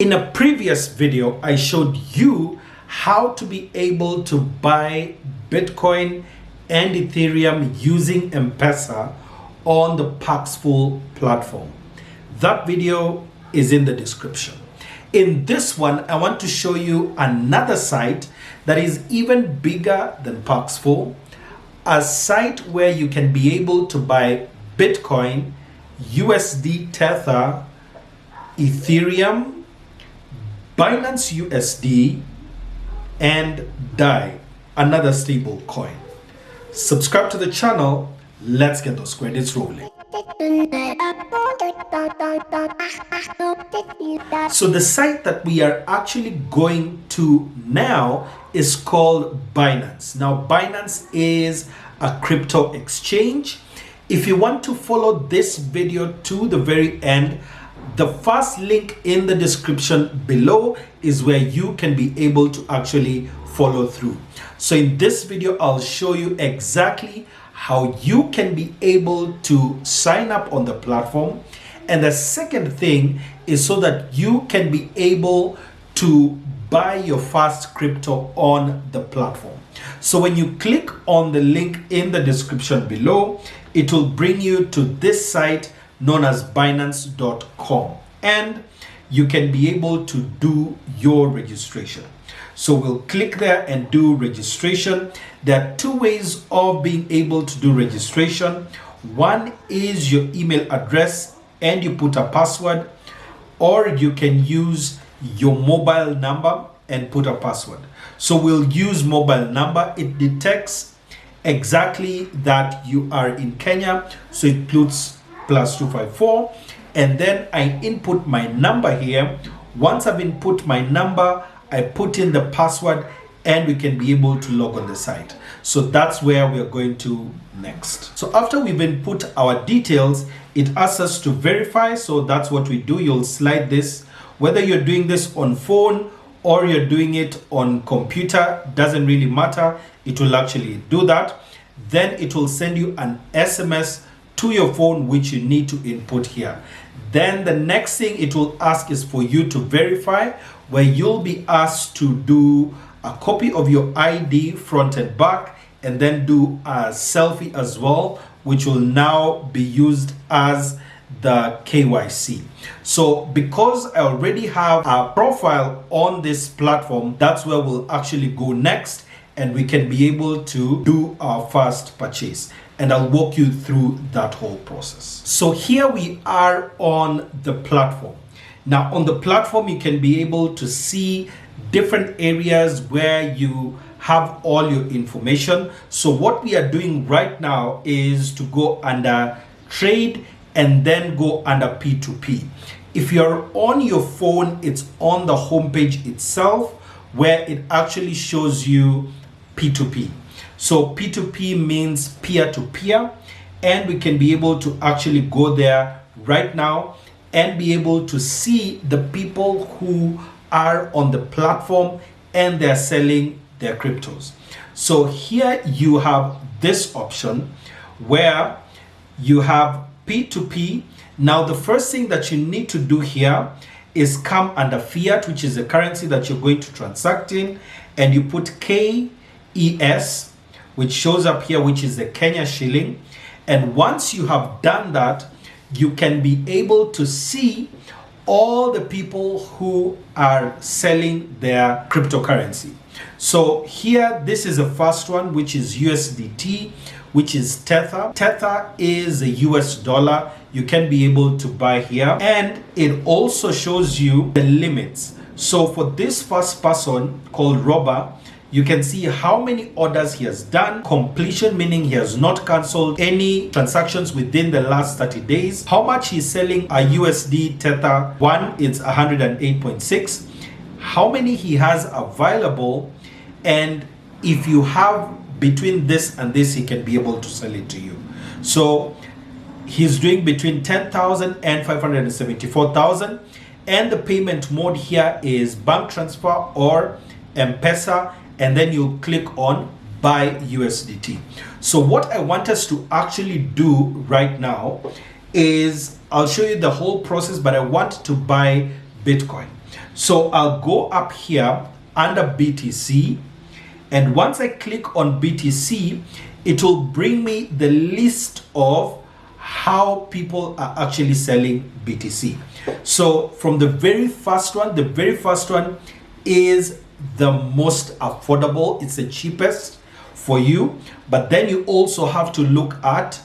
In a previous video, I showed you how to be able to buy Bitcoin and Ethereum using MPESA on the Paxful platform. That video is in the description. In this one, I want to show you another site that is even bigger than Paxful, a site where you can be able to buy Bitcoin, USD Tether, Ethereum, Binance USD, and DAI, another stable coin. Subscribe to the channel. Let's get those credits rolling. So the site that we are actually going to now is called Binance. Now, Binance is a crypto exchange. If you want to follow this video to the very end, the first link in the description below is where you can be able to actually follow through. So in this video, I'll show you exactly how you can be able to sign up on the platform. And the second thing is so that you can be able to buy your first crypto on the platform. So when you click on the link in the description below, it will bring you to this site known as Binance.com, and you can be able to do your registration. So we'll click there and do registration. There are two ways of being able to do registration. One is your email address and you put a password, or you can use your mobile number and put a password. So we'll use mobile number. It detects exactly that you are in Kenya, so it puts +254, and then I input my number here. Once I've input my number, I put in the password and we can be able to log on the site. So that's where we're going to next. So after we've input our details, it asks us to verify. So that's what we do. You'll slide this, whether you're doing this on phone or you're doing it on computer, doesn't really matter. It will actually do that. Then it will send you an SMS to your phone, which you need to input here. Then the next thing it will ask is for you to verify, where you'll be asked to do a copy of your ID front and back, and then do a selfie as well, which will now be used as the KYC. So because I already have a profile on this platform, that's where we'll actually go next, and we can be able to do our first purchase. And I'll walk you through that whole process. So here we are on the platform. Now on the platform, you can be able to see different areas where you have all your information. So what we are doing right now is to go under trade and then go under P2P. If you're on your phone, it's on the homepage itself where it actually shows you P2P. So P2P means peer-to-peer, and we can be able to actually go there right now and be able to see the people who are on the platform and they're selling their cryptos. So here you have this option where you have P2P. Now the first thing that you need to do here is come under fiat, which is the currency that you're going to transact in, and you put KES, which shows up here, which is the Kenya shilling. And once you have done that, you can be able to see all the people who are selling their cryptocurrency. So here, this is the first one, which is USDT, which is Tether. Tether is a US dollar. You can be able to buy here. And it also shows you the limits. So for this first person called Robert, you can see how many orders he has done, completion, meaning he has not canceled any transactions within the last 30 days, how much he's selling a USD Tether. One, it's 108.6, how many he has available, and if you have between this and this, he can be able to sell it to you. So he's doing between 10,000 and 574,000, and the payment mode here is bank transfer or MPESA, and then you click on buy USDT. So what I want us to actually do right now is I'll show you the whole process, but I want to buy Bitcoin. So I'll go up here under BTC, and once I click on BTC, it will bring me the list of how people are actually selling BTC. So from the very first one is the most affordable, it's the cheapest for you, but then you also have to look at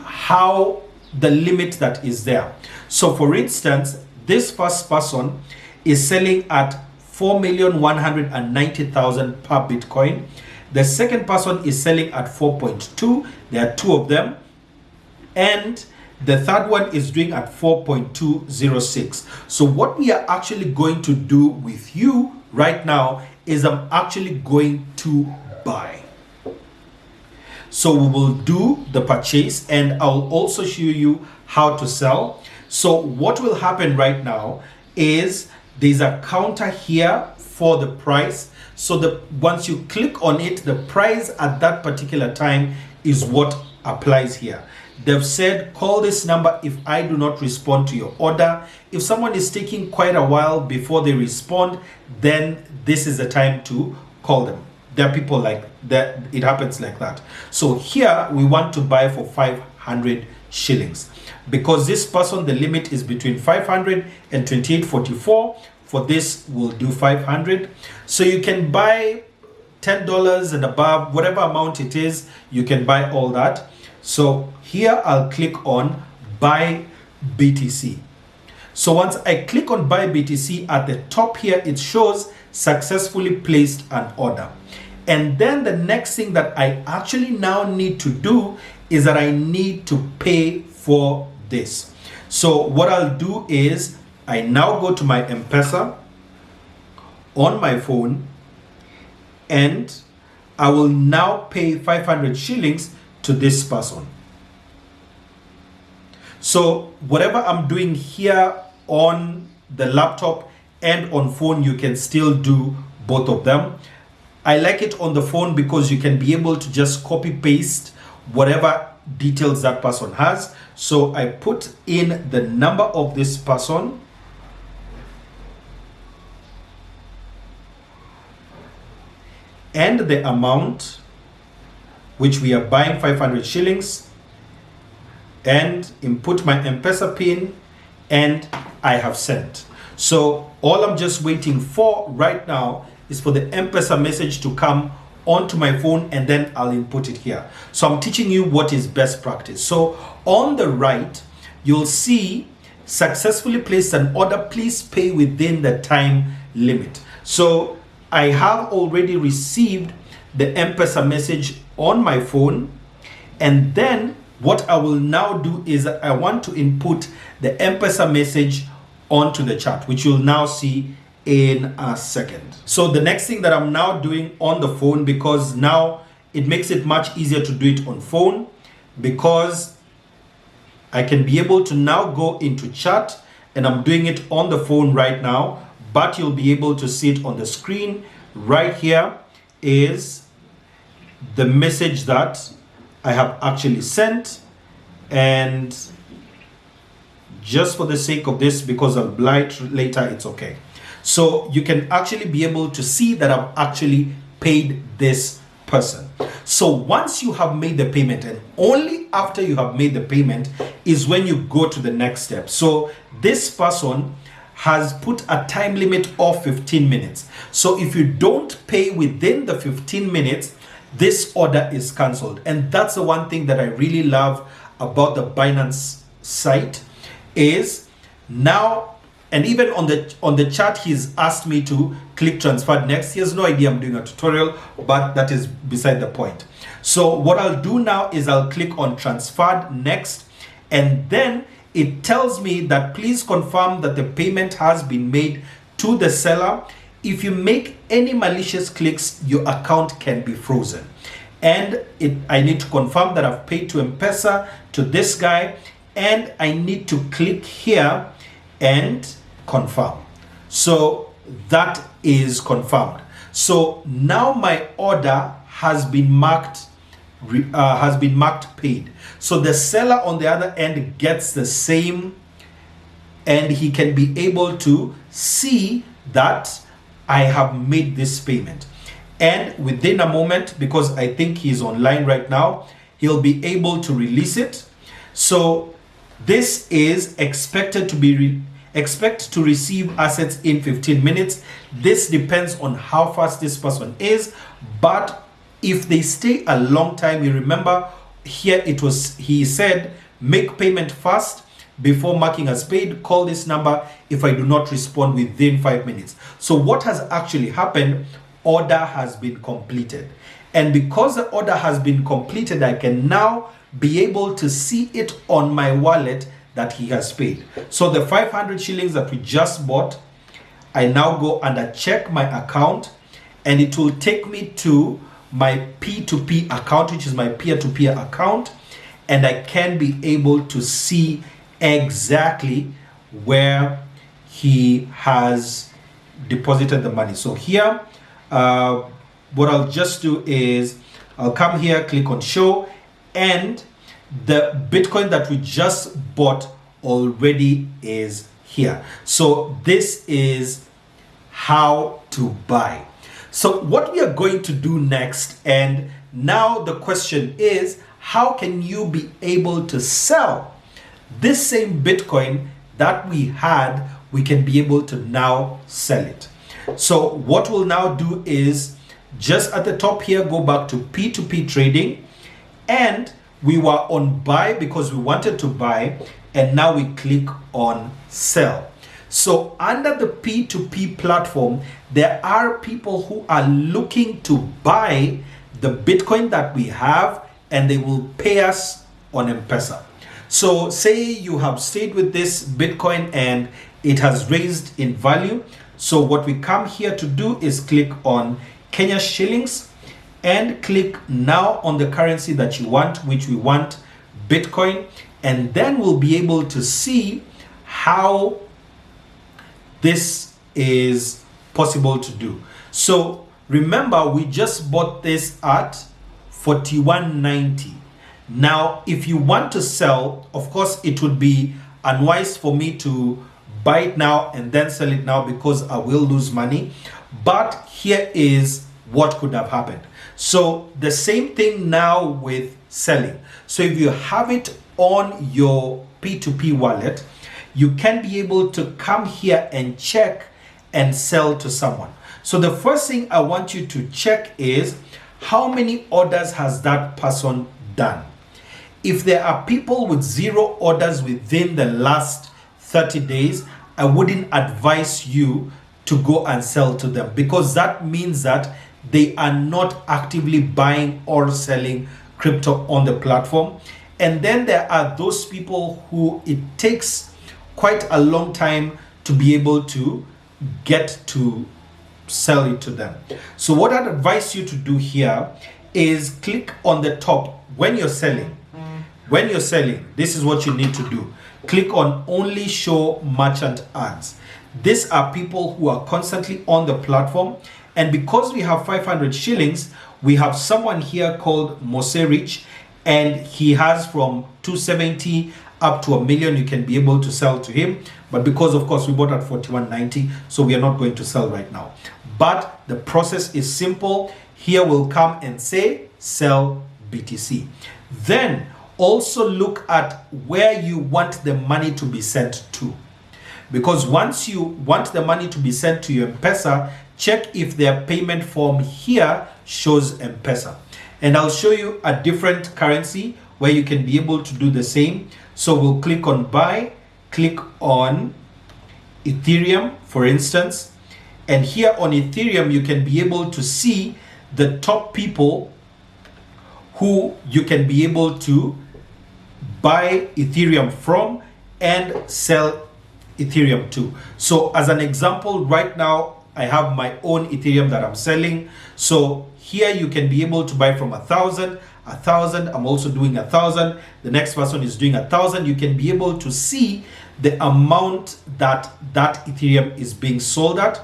how the limit that is there. So for instance, this first person is selling at 4,190,000 per Bitcoin. The second person is selling at 4.2. There are two of them. And the third one is doing at 4.206. So what we are actually going to do with you right now is I'm actually going to buy. So we will do the purchase, and I'll also show you how to sell. So what will happen right now is there's a counter here for the price. So once you click on it, the price at that particular time is what applies here. They've said, call this number if I do not respond to your order. If someone is taking quite a while before they respond, then this is the time to call them. There are people like that, it happens like that. So here we want to buy for 500 shillings. Because this person, the limit is between 500 and 28.44. For this, we'll do 500. So you can buy $10 and above, whatever amount it is, you can buy all that. So here I'll click on buy BTC. So once I click on buy BTC, at the top here, it shows successfully placed an order. And then the next thing that I actually now need to do is that I need to pay for this. So what I'll do is I now go to my MPESA on my phone, and I will now pay 500 shillings to this person. So whatever I'm doing here on the laptop and on phone, you can still do both of them. I like it on the phone because you can be able to just copy paste whatever details that person has. So I put in the number of this person, and the amount which we are buying, 500 shillings, and input my M-Pesa pin, and I have sent. So all I'm just waiting for right now is for the M-Pesa message to come onto my phone, and then I'll input it here. So I'm teaching you what is best practice. So on the right, you'll see successfully placed an order, please pay within the time limit. So I have already received the M-Pesa message on my phone, and then what I will now do is I want to input the M-Pesa message onto the chat, which you'll now see in a second. So the next thing that I'm now doing on the phone, because now it makes it much easier to do it on phone, because I can be able to now go into chat, and I'm doing it on the phone right now, but you'll be able to see it on the screen. Right here is the message that I have actually sent, and just for the sake of this, because I'll blight later, it's okay. So you can actually be able to see that I've actually paid this person. So once you have made the payment, and only after you have made the payment is when you go to the next step. So this person has put a time limit of 15 minutes. So if you don't pay within the 15 minutes, this order is cancelled. And that's the one thing that I really love about the Binance site is now, and even on the chat, he's asked me to click transfer next. He has no idea I'm doing a tutorial, but that is beside the point. So what I'll do now is I'll click on transferred next, and then it tells me that please confirm that the payment has been made to the seller. If you make any malicious clicks, your account can be frozen. And I need to confirm that I've paid to M-Pesa, to this guy, and I need to click here and confirm. So that is confirmed. So now my order has been marked paid. So the seller on the other end gets the same, and he can be able to see that I have made this payment. And within a moment, because I think he's online right now, he'll be able to release it. So this is expected to be expect to receive assets in 15 minutes. This depends on how fast this person is, but if they stay a long time, you remember here he said make payment fast before marking as paid. Call this number if I do not respond within 5 minutes. So what has actually happened? Order has been completed, and because the order has been completed, I can now be able to see it on my wallet that he has paid. So the 500 shillings that we just bought, I now go and I check my account, and it will take me to my P2P account, which is my peer-to-peer account, and I can be able to see exactly where he has deposited the money. So here, what I'll just do is I'll come here, click on show, and the Bitcoin that we just bought already is here. So this is how to buy. So what we are going to do next, and now the question is, how can you be able to sell this same Bitcoin that we had? We can be able to now sell it. So what we'll now do is just at the top here, go back to P2P trading, and we were on buy because we wanted to buy, and now we click on sell. So under the P2P platform, there are people who are looking to buy the Bitcoin that we have, and they will pay us on MPESA. So say you have stayed with this Bitcoin and it has raised in value. So what we come here to do is click on Kenya shillings and click now on the currency that you want, which we want Bitcoin, and then we'll be able to see how this is possible to do. So remember, we just bought this at 41.90. Now if you want to sell, of course it would be unwise for me to buy it now and then sell it now because I will lose money. But here is what could have happened. So the same thing now with selling. So if you have it on your P2P wallet, you can be able to come here and check and sell to someone. So the first thing I want you to check is how many orders has that person done. If there are people with 0 orders within the last 30 days, I wouldn't advise you to go and sell to them, because that means that they are not actively buying or selling crypto on the platform. And then there are those people who it takes quite a long time to be able to get to sell it to them. So what I'd advise you to do here is click on the top when you're selling. When you're selling, this is what you need to do. Click on only show merchant ads. These are people who are constantly on the platform, and because we have 500 shillings, we have someone here called Moserich, and he has from 270 up to 1 million. You can be able to sell to him, but because of course we bought at 41.90, so we are not going to sell right now. But the process is simple. Here we'll come and say sell BTC. Then also look at where you want the money to be sent to, because once you want the money to be sent to your M-Pesa, check if their payment form here shows M-Pesa. And I'll show you a different currency where you can be able to do the same. So we'll click on buy, click on Ethereum, for instance. And here on Ethereum, you can be able to see the top people who you can be able to buy Ethereum from and sell Ethereum to. So as an example, right now, I have my own Ethereum that I'm selling. So here you can be able to buy from 1,000, 1,000. I'm also doing 1,000. The next person is doing 1,000. You can be able to see the amount that that Ethereum is being sold at.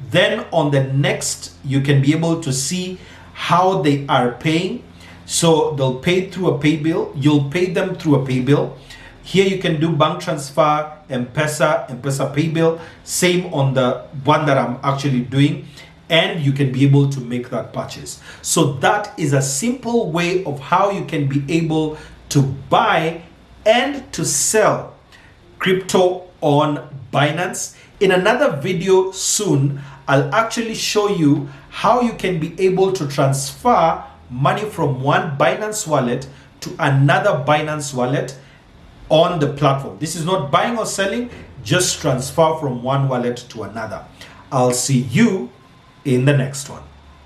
Then on the next, you can be able to see how they are paying. So they'll pay through a pay bill. You'll pay them through a pay bill. Here you can do bank transfer, MPESA pay bill, same on the one that I'm actually doing, and you can be able to make that purchase. So that is a simple way of how you can be able to buy and to sell crypto on Binance. In another video soon, I'll actually show you how you can be able to transfer money from one Binance wallet to another Binance wallet on the platform. This is not buying or selling, just transfer from one wallet to another. I'll see you in the next one.